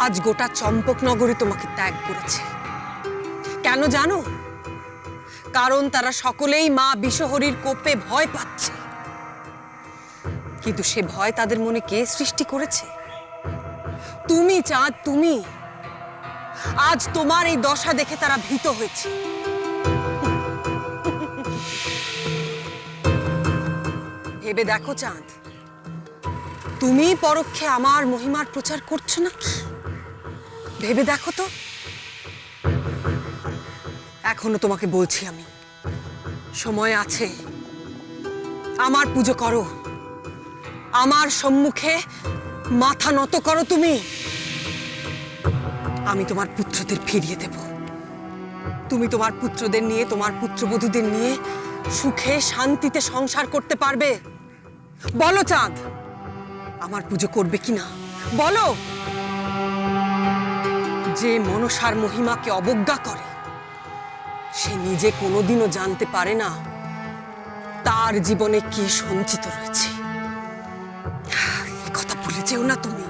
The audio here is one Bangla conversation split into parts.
আজ গোটা চম্পকনগরী তোমাকে ত্যাগ করেছে। কেন জানো? কারণ তারা সকলেই মা বিশহরীর কোপে ভয় পাচ্ছে। কিন্তু সে ভয় তাদের মনে কে সৃষ্টি করেছে? তুমি চাঁদ, তুমি। আজ তোমার এই দশা দেখে তারা ভীত হয়েছে। ভেবে দেখো চাঁদ, তুমি পরোক্ষে আমার মহিমার প্রচার করছো নাকি? ভেবে দেখো তো। এখনো তোমাকে বলছি আমি, সময় আছে। আমার পুজো করো, আমার সম্মুখে মাথা নত করো তুমি। আমি তোমার পুত্রদের ফিরিয়ে দেব। তুমি তোমার পুত্রদের নিয়ে, তোমার পুত্রবধূদের নিয়ে সুখে শান্তিতে সংসার করতে পারবে। বলো চাঁদ, আমার পুজো করবে কিনা বলো। যে মনসার মহিমাকে অবজ্ঞা করে সে নিজে কোনোদিনও জানতে পারে না তার জীবনে কি সঞ্চিত রয়েছে। এই কথা ভুলে যেও না তুমি।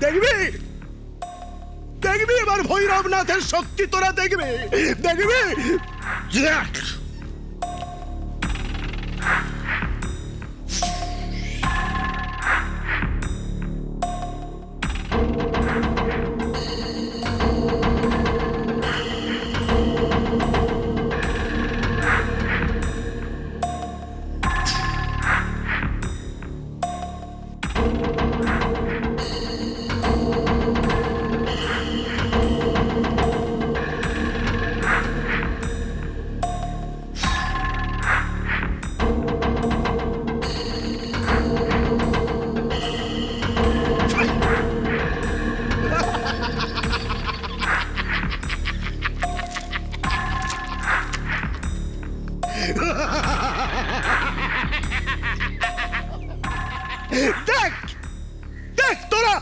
দেখবি দেখবি এবার ভৈরবনাথের শক্তি তোরা দেখবি দেখবি। দেখ দেখ তোরা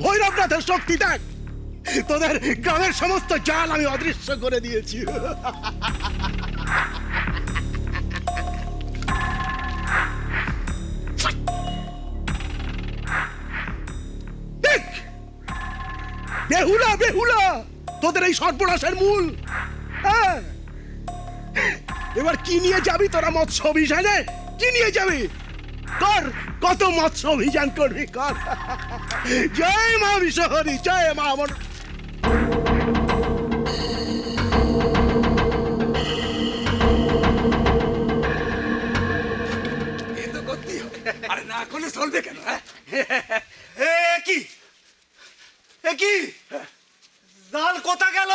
ভৈরবনাথের শক্তি দেখ। তোদের গ্রামের সমস্ত জাল আমি অদৃশ্য করে দিয়েছি। দেখ বেহুলা বেহুলা তোদের এই সর্বনাশের মূল। হ্যাঁ, এবার কি নিয়ে যাবি তোরা মৎস্য অভিযানে? কি নিয়ে যাবি? কর, কত মৎস্য অভিযান করবি কর। জয় মা বিশহরী, জয় মা। আমার আরে না করলে চলবে কেন? কি কি জাল কোথা গেল?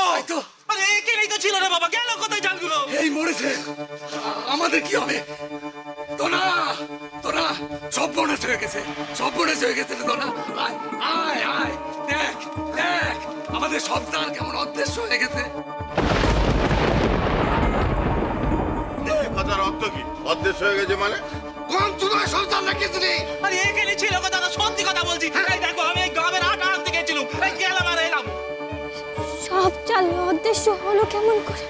আরে এখানেই তো ছিল না বাবা, গেল কোথায় জালগুলো? এই মরেছে, আমাদের কি হবে? তোরা তোরা সব বনেস হয়ে গেছে, সব বনেস হয়ে গেছে। তোরা আয় আয় আয়, দেখ দেখ আমাদের সব জাল কেমন অদৃশ্য হয়ে গেছে। কথার অর্থ কি? অদৃশ্য হয়ে গেছে মানে? কোন চুনার সন্তান রেখেছি? আরে এখানে ছিল কথা, সত্যি কথা বলছি। এই দেখো আমি এই গ্রামের আট আনতে গেছিলাম, এই গেলাম আর এলাম। সব চাল অদৃশ্য হলো কেমন করে?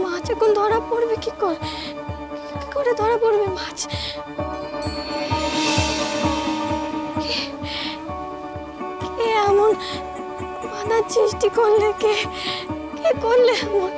মাছ এখন ধরা পড়বে কি করে ধরা পড়বে মাছ? কে এমন বাধার সৃষ্টি করলে? কে করলে এমন?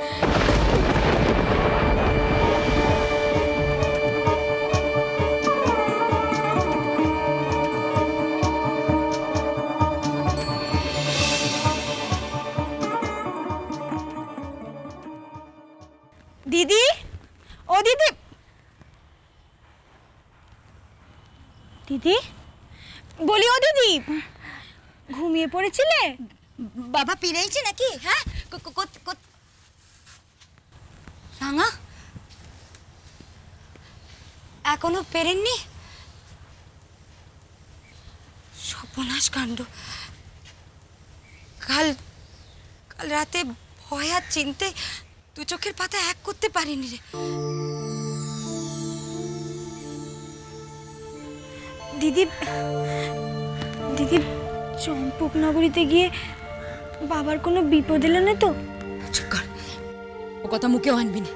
দিদি, ও দিদি, দিদি বলি, ও দিদি ঘুমিয়ে পড়েছিলে? বাবা পিড়াইছে নাকি? হ্যাঁ, রাঙা এখনো পেরেননি? সর্বনাশ কাণ্ড। কাল কাল রাতে ভয় আর চিনতে দু চোখের পাতা এক করতে পারিনি রে। দিদি দিদি চম্পকনগরীতে গিয়ে বাবার কোনো বিপদ এলো না তো? চুপ কর, ও কথা মুখেও আনবি না।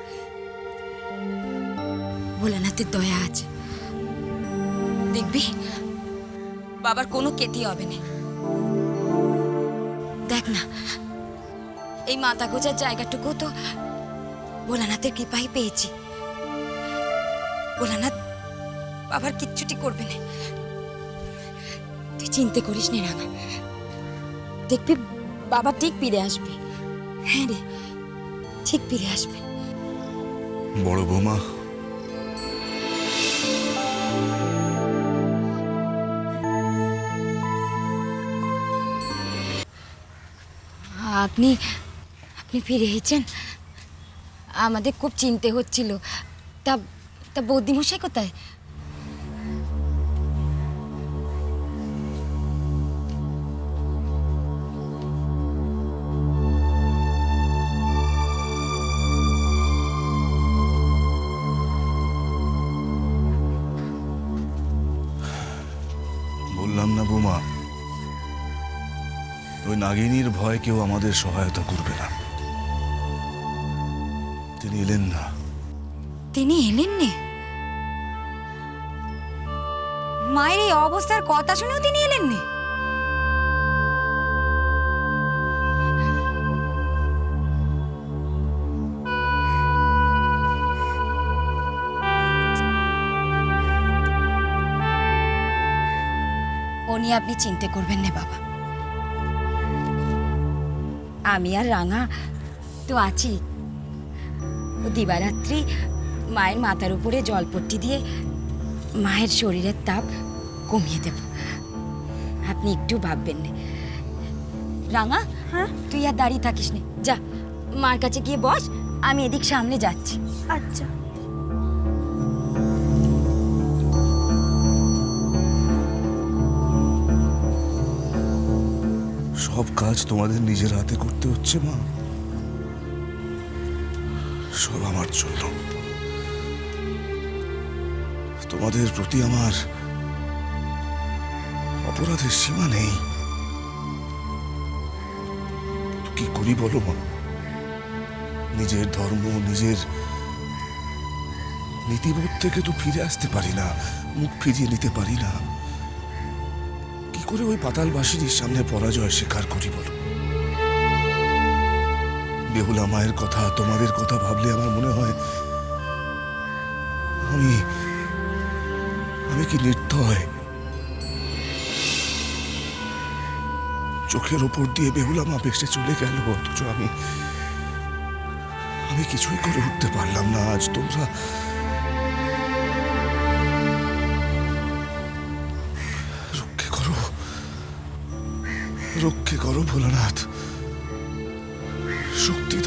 ভোলানাথের দয়া আছে, দেখবি বাবার কোনো ক্ষতি হবে না। দেখ না, এই মাথা গোজার জায়গাটুকু তো ভোলানাথের কৃপাই পেয়েছি। ভোলানাথ বাবার কিচ্ছুটি করবে না, তুই চিন্তা করিস নে রাঙা। দেখবি বাবা ঠিক ফিরে আসবে। হ্যাঁ রে, ঠিক ফিরে আসবে। বড় বৌমা, আপনি আপনি ফিরে এসেছেন, আমাদের খুব চিন্তা হচ্ছিল। তা তা বৌদিমশাই কোথায়? বললাম না বৌমা, ওই নাগিনীর ভয় কেউ আমাদের সহায়তা করবে না। তিনি এলেন না। তিনি এলেন নে? মায়ের এই অবস্থার কথা শুনেও তিনি এলেন নে? ও নিয়ে আপনি চিন্তা করবেন না বাবা, আমি আর রাঙা তো আছি। ও দিবারাত্রি মায়ের মাথার উপরে জলপট্টি দিয়ে মায়ের শরীরের তাপ কমিয়ে দেব, আপনি একটু ভাববেন না। রাঙা, হ্যাঁ? তুই আর দাঁড়িয়ে থাকিস না, যা মার কাছে গিয়ে বস, আমি এদিক সামনে যাচ্ছি। আচ্ছা। সব কাজ তোমাদের নিজের হাতে করতে হচ্ছে মা, সব আমার জন্য। তোমাদের প্রতি আমার অপরাধের সীমা নেই। কি করি বলো মা? নিজের ধর্ম, নিজের নীতিবোধ থেকে তো ফিরে আসতে পারি না, মুখ ফিরিয়ে নিতে পারি না। কি করে ওই পাতালবাসীর সামনে পরাজয় স্বীকার করি বলো? বেহুলা মায়ের কথা, তোমাদের কথা ভাবলে আমার মনে হয় আমি কি নির্দয়। চোখের ওপর দিয়ে বেহুলা মা ভেসে চলে গেল, অথচ আমি কিছুই করে উঠতে পারলাম না। আজ তোমরা রক্ষে করো ভোলানাথ, শক্তি